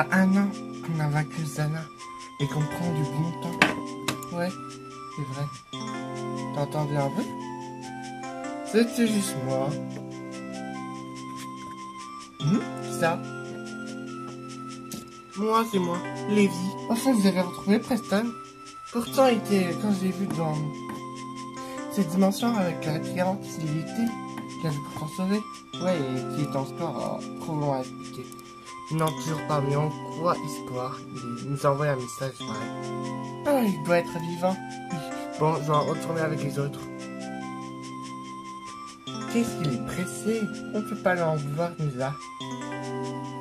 déjà 1 an qu'on a vaincu Zana et qu'on prend du bon temps. Ouais, c'est vrai. T'as entendu un peu? C'était juste moi. Qui ça? Moi, c'est moi, Lévi. Enfin, vous avez retrouvé Preston. Pourtant, il était, quand je l'ai vu dans cette dimension avec la répliquante, il était, qui avait pourtant sauvé. Ouais, et qui est en score, trop long à expliquer. Non, toujours pas, mais on croit espoir. Il nous envoie un message, pareil. Ah, il doit être vivant. Oui. Bon, je vais en retourner avec les autres. Qu'est-ce qu'il est pressé? On peut pas l'en vouloir, Musa.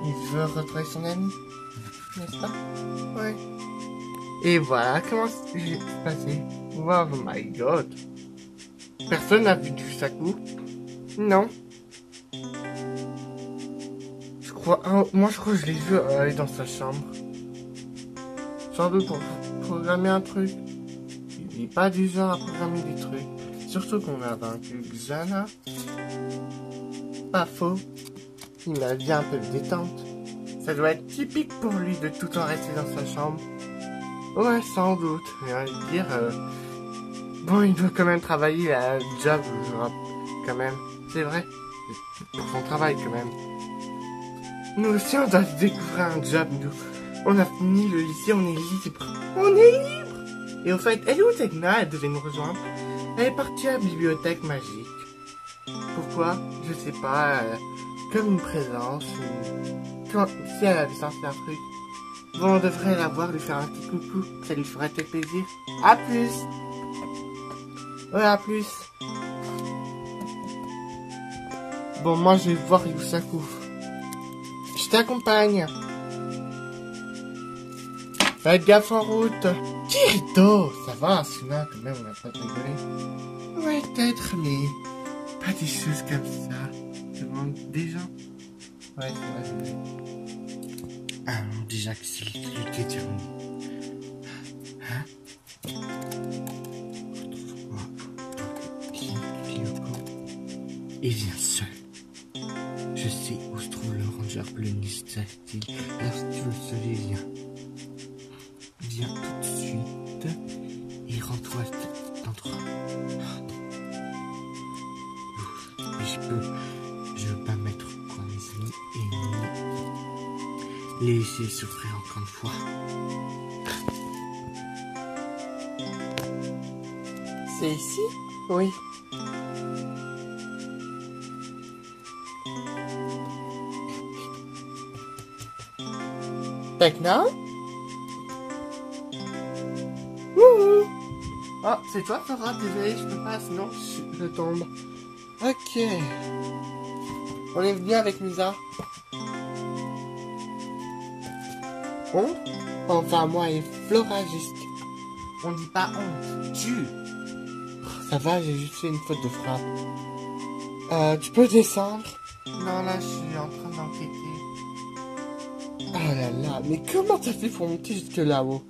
Il veut retrouver son ami, n'est-ce pas? Ouais. Et voilà comment c'est passé. Oh my god. Personne n'a vu du Saku? Non. Je crois, moi je crois que je l'ai vu aller dans sa chambre. Sans doute pour programmer un truc. Il n'est pas du genre à programmer des trucs. Surtout qu'on a vaincu Xana. Pas faux. Il m'a bien un peu de détente. Ça doit être typique pour lui de tout le temps rester dans sa chambre. Ouais, sans doute. Mais à dire, bon, il doit quand même travailler à un job, quand même. C'est vrai. C'est pour son travail, quand même. Nous aussi, on doit découvrir un job, nous. On a fini le lycée, on est libre. On est libre! Et au fait, elle est où Tekna? Elle devait nous rejoindre. Elle est partie à la bibliothèque magique. Pourquoi? Je sais pas. Comme une présence. Ou... si elle avait senti un truc. Bon, on devrait la voir, lui faire un petit coucou. Ça lui ferait très plaisir. À plus! Ouais, à plus! Bon, moi, je vais voir Yusaku. Je t'accompagne. Faites gaffe en route. Kirito, ça va, Asuna, quand même, on va pas rigoler. Ouais, peut-être, mais pas des choses comme ça. Je demande des gens. Ouais, c'est vrai. Ah, déjà que c'est l'électricité terminée. Hein? Retrouve-moi et viens seul. Je sais où se trouve le ranger bleu Nistati. Alors si tu veux le sauver, viens. Viens tout de suite et rends-toi à cet endroit. Mais je veux pas mettre quoi mes amis et les laisser souffrir encore une fois. C'est ici? Oui. Tekna? Wouhou! Oh, c'est toi, Flora? Désolé, je peux pas, sinon je tombe. Ok. On est venu avec Musa. On? Enfin, moi et Flora, juste. On dit pas honte. Tu. Ça va, j'ai juste fait une faute de frappe. Tu peux descendre? Non, là, je suis en train d'enquêter. Oh là là, mais comment t'as fait pour monter jusque là-haut?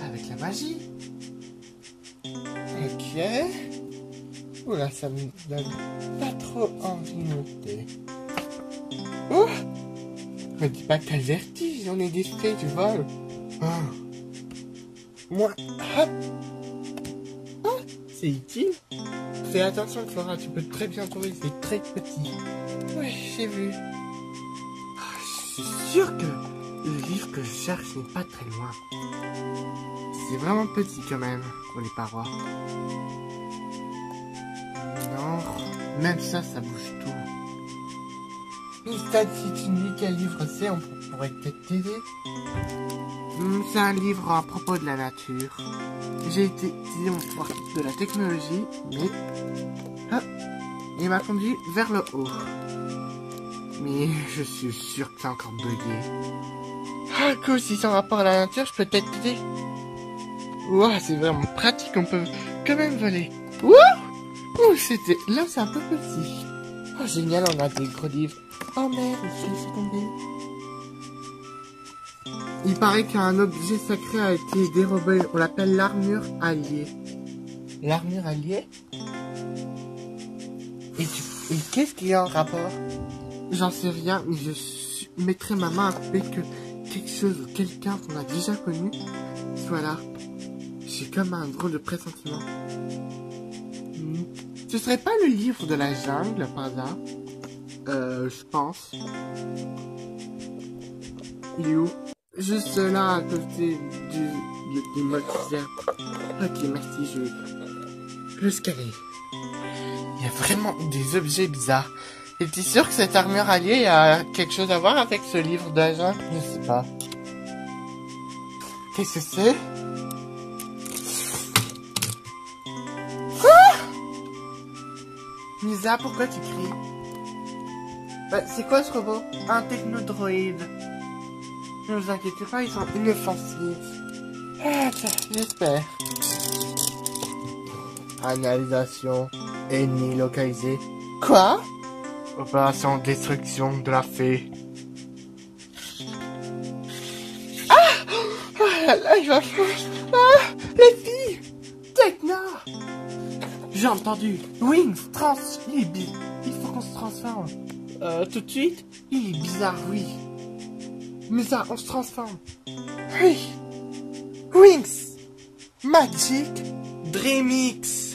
Avec la magie. Ok. Oula, ça me donne pas trop envie de monter. Oh! Me dis pas que t'as le vertige, on est discret, tu vois. Oh. Moi, hop! Oh, c'est utile. Fais attention, Flora, tu peux très bien tomber, c'est très petit. Ouais, j'ai vu. Je suis sûr que le livre que je cherche n'est pas très loin. C'est vraiment petit quand même, pour les parois. Non, même ça bouge tout. Si tu me dis quel livre c'est, on pourrait peut-être t'aider. C'est un livre à propos de la nature. J'ai utilisé mon pouvoir de la technologie, mais... Ah, il m'a conduit vers le haut. Mais je suis sûr que t'es encore bugué. Ah cool, si c'est en rapport à la nature, je peux peut-être t'aider. Ouah, c'est vraiment pratique, on peut quand même voler. Wouh! Ouh, c'était... Là, c'est un peu petit. Oh, génial, on a des gros livres. Oh merde, je suis laissé tomber. Il paraît qu'un objet sacré a été dérobé. On l'appelle l'armure alliée. L'armure alliée? Et qu'est-ce qu'il y a en rapport? J'en sais rien, mais mettrai ma main à couper que quelque chose ou quelqu'un qu'on a déjà connu soit là. J'ai comme un drôle de pressentiment. Ce serait pas le livre de la jungle, par hasard? Je pense. Il est où? Juste là, à côté du mobilier. Ok, merci, le scanner. Il y a vraiment des objets bizarres. Et t'es sûr que cette armure alliée a quelque chose à voir avec ce livre de la jungle? Je sais pas. Qu'est-ce que c'est? Misa, pourquoi tu cries? Bah, c'est quoi ce robot? Un technodroïde. Ne vous inquiétez pas, ils sont inoffensifs. Ah, tiens, j'espère. Analysation. Ennemi localisé. Quoi? Opération de destruction de la fée. Ah! Oh là là, il va faire... Ah! Les filles! Techna! J'ai entendu. Wings, il faut qu'on se transforme. Tout de suite? Il est bizarre, oui. Mais ça, on se transforme. Oui. Wings. Magic Dreamix.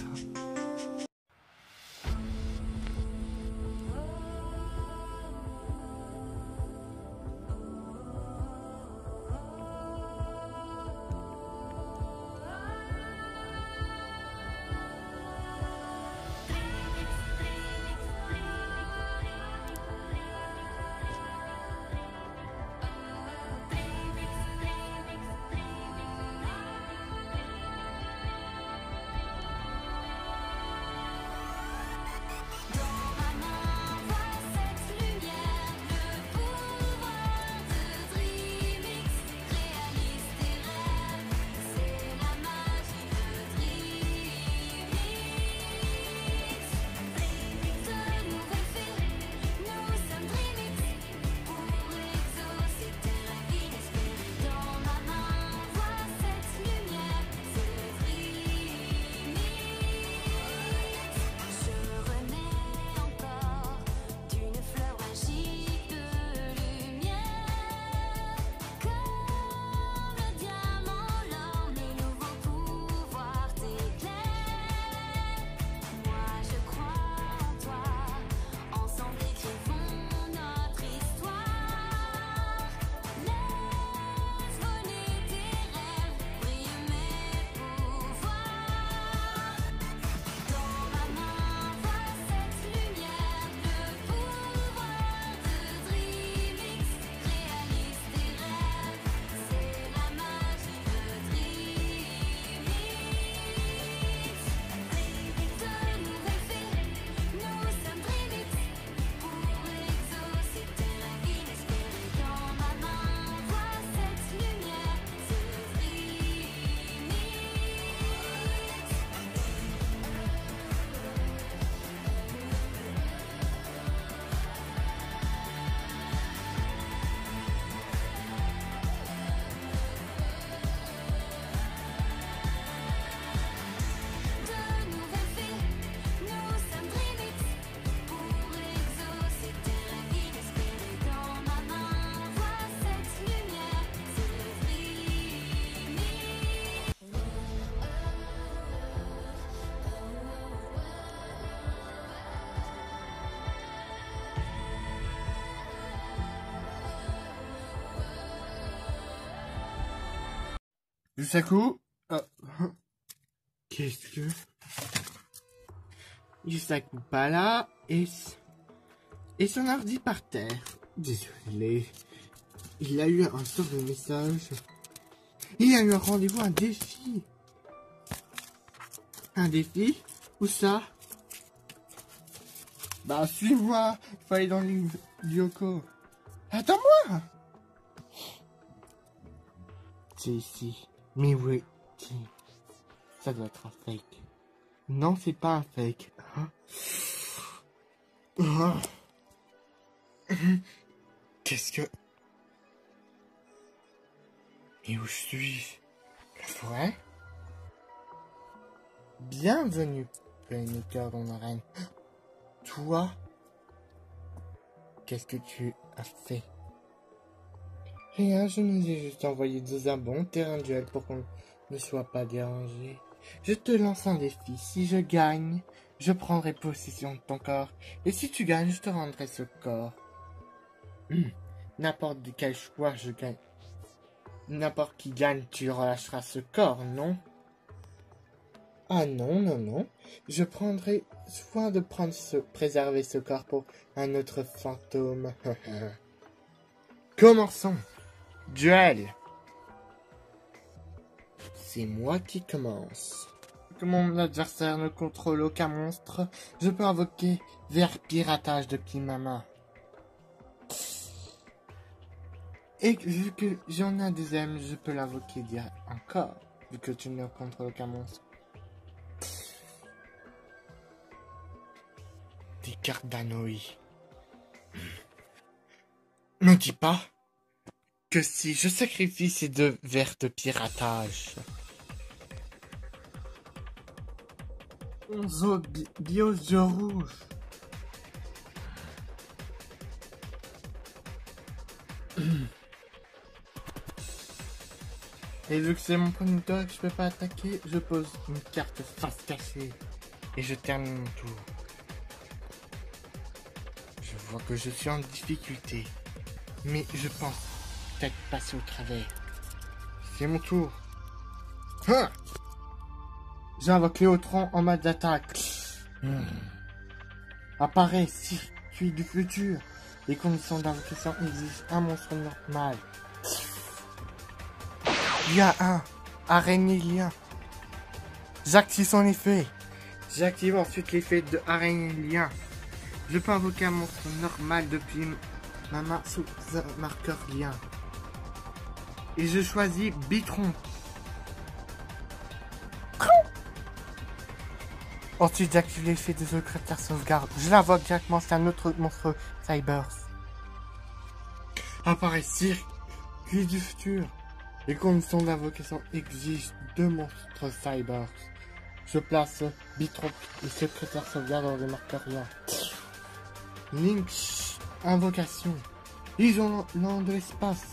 Yusaku, qu'est-ce que... Yusaku pas là, et son ordi par terre. Désolé. Il a eu un sort de message. Il a eu un rendez-vous, un défi. Un défi? Où ça? Bah, suis-moi. Il faut aller dans l'Yoko. Attends-moi. C'est ici. Mais oui. Ça doit être un fake. Non, c'est pas un fake. Hein? Oh. Qu'est-ce que... Et où je suis? La forêt? Bienvenue, Playmaker dans l'arène. Toi? Qu'est-ce que tu as fait? Rien, je nous ai juste envoyé dans un bon terrain de duel pour qu'on ne soit pas dérangé. Je te lance un défi. Si je gagne, je prendrai possession de ton corps. Et si tu gagnes, je te rendrai ce corps. N'importe quel choix je gagne. N'importe qui gagne, tu relâcheras ce corps, non? Ah non, non, non. Je prendrai soin de préserver ce corps pour un autre fantôme. Commençons. Duel. C'est moi qui commence. Que mon adversaire ne contrôle aucun monstre, je peux invoquer vers piratage de Kimama. Et vu que j'en ai un deuxième, je peux l'invoquer direct encore, vu que tu ne contrôles aucun monstre. Des cartes d'Anoi. Ne dis pas que si je sacrifie ces deux vers de piratage. Onze bios de rouge. Et vu que c'est mon premier tour et que je peux pas attaquer, je pose une carte face cachée. Et je termine mon tour. Je vois que je suis en difficulté. Mais je pense peut-être passer au travers. C'est mon tour. Hein, j'invoque Léotron en mode d'attaque. Apparaît circuit du futur. Les conditions d'invocation exigent un monstre normal. Il y a un araignée lien. J'active son effet. J'active ensuite l'effet de araignée lien. Je peux invoquer un monstre normal depuis ma main sous un marqueur lien. Et je choisis Bitron. Ensuite, j'active l'effet de secrétaire sauvegarde. Je l'invoque directement, c'est un autre monstre Cybers. Apparaît circuit du futur. Les conditions d'invocation exigent deux monstres Cybers. Je place Bitron et secrétaire sauvegarde dans les marqueurs rien. Link, invocation. Isolant de l'espace.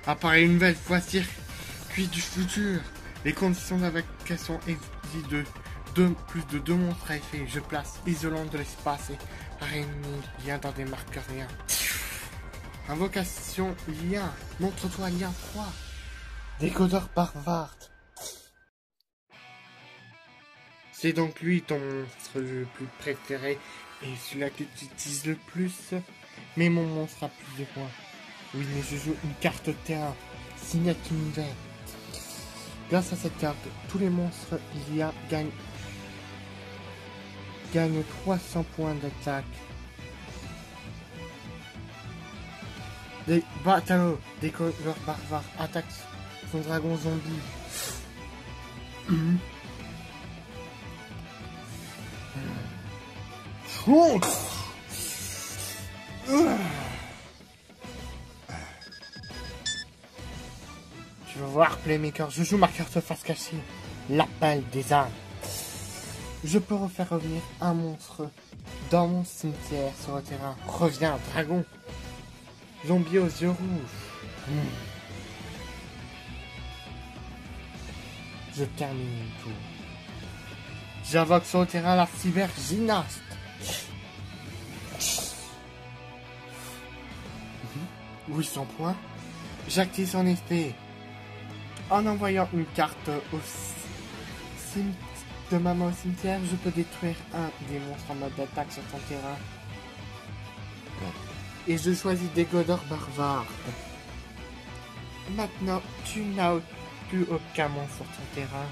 Apparaît une nouvelle fois circuit du futur. Les conditions d'invocation exigent plus de deux monstres à effet. Je place isolant de l'espace et araignée lien dans des marqueurs liens. Invocation lien. Montre-toi lien 3. Décodeur barbare. C'est donc lui ton monstre le plus préféré et celui-là que tu utilises le plus. Mais mon monstre a plus de points. Oui, mais je joue une carte terrain. Signet univers. Grâce à cette carte, tous les monstres gagnent 300 points d'attaque. Des batalos, des couleurs barbares attaquent son dragon zombie. Tu vas voir, Playmaker, je joue ma carte face cachée. L'appel des âmes. Je peux refaire revenir un monstre dans mon cimetière sur le terrain. Reviens, dragon. Zombie aux yeux rouges. Je termine mon tour. J'invoque sur le terrain la cybergymnaste. 800 points. J'active son effet. En envoyant une carte de ma main au cimetière, je peux détruire un des monstres en mode d'attaque sur ton terrain. Et je choisis Décodeur barbare. Maintenant, tu n'as plus aucun monstre sur ton terrain.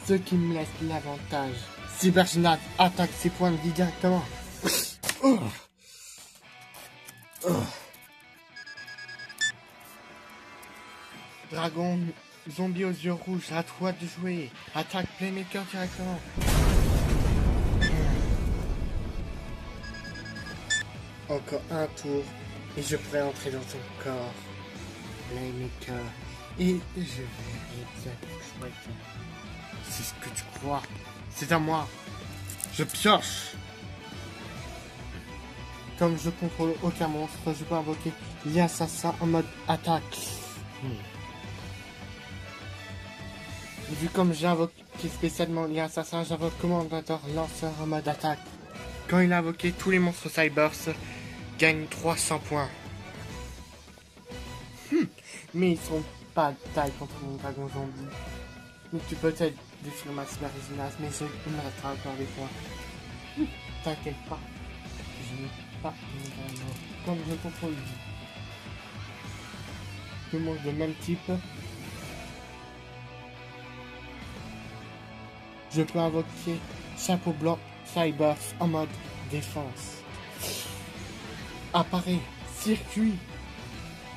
Ce qui me laisse l'avantage. Cybergymnaste attaque ses points de vie directement. Dragon, zombie aux yeux rouges, à toi de jouer. Attaque Playmaker directement. Encore un tour et je pourrai entrer dans ton corps. Playmaker. Et je vais exactement. C'est ce que tu crois. C'est à moi. Je pioche. Comme je contrôle aucun monstre, je peux invoquer l'assassin en mode attaque. Vu comme j'ai invoqué spécialement l'assassin, j'invoque Commandator Lanceur en mode attaque. Quand il a invoqué, tous les monstres Cybers gagnent 300 points. Mais ils sont pas de taille contre mon dragon zombie. Donc tu peux peut-être détruire ma cybergymnase, mais il me restera encore des points. T'inquiète pas. Je n'ai pas mon dragon. Comme je contrôle deux monstres de même type, je peux invoquer Chapeau Blanc Cybers en mode défense. Apparaît circuit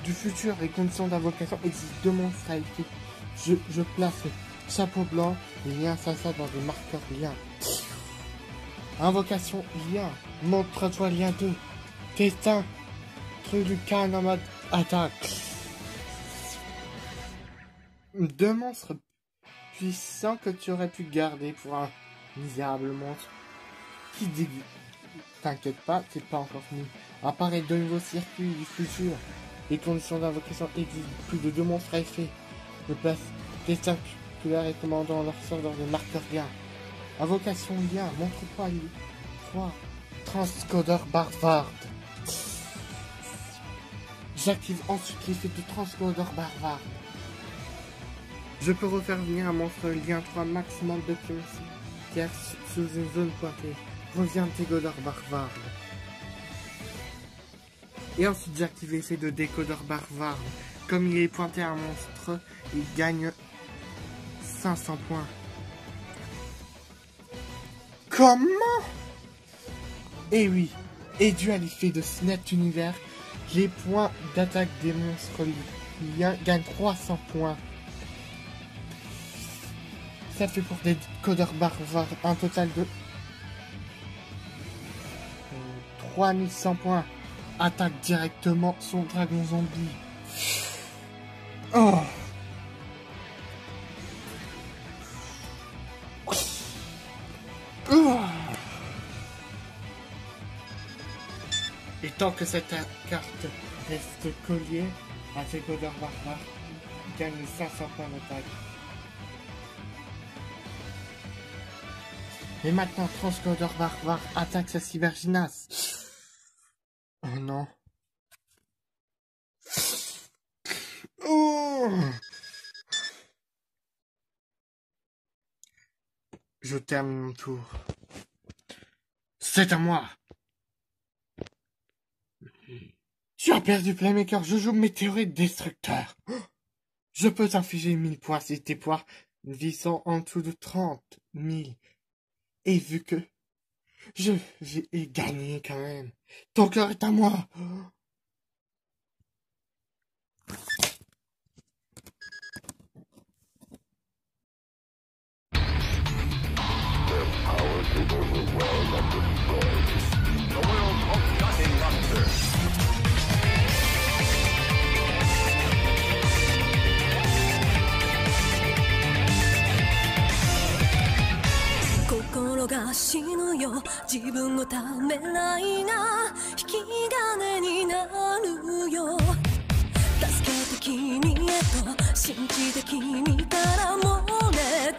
du futur et conditions d'invocation existent deux monstres à équipe. Je place Chapeau Blanc et lien assassin dans des marqueurs lien. Invocation lien. Montre-toi lien 2. Testin. Trucan en mode attaque. Deux monstres puissants que tu aurais pu garder pour un misérable monstre. Qui dégoûte. T'inquiète pas, c'est pas encore fini. Apparaît de nouveaux circuits du futur. Les conditions d'invocation existent. Plus de deux monstres à effet. Je place testaculaire et commandant leur sort dans des marqueurs liens. Invocation lien. Montre-toi lui. 3. Transcodeur Barbare. J'active ensuite l'effet de Transcodeur Barbare. Je peux refaire venir un monstre lien 3 maximum de pions sous une zone pointée. Reviens décodeur barbare. Et ensuite j'active l'effet de décodeur barbare. Comme il est pointé à un monstre, il gagne 500 points. Comment? Eh oui, et dû à l'effet de Snap Univers, les points d'attaque des monstres liens gagnent 300 points. Ça fait pour des codeurs barbares un total de 3100 points. Attaque directement son dragon zombie. Oh. Oh. Et tant que cette carte reste collée à ses codeurs barbares, il gagne 500 points d'attaque. Et maintenant, Transcodeur Barbare attaque sa cybergymnase. Oh non. Oh. Je termine mon tour. C'est à moi. Tu as perdu Playmaker, je joue Météorite Destructeur. Je peux t'infliger 1000 points si tes points visant en dessous de 30 000. Et vu que je vais gagner quand même, ton cœur est à moi.心が死ぬよ自分のためらいが引き金になるよ助けて君へと信じて君から漏れ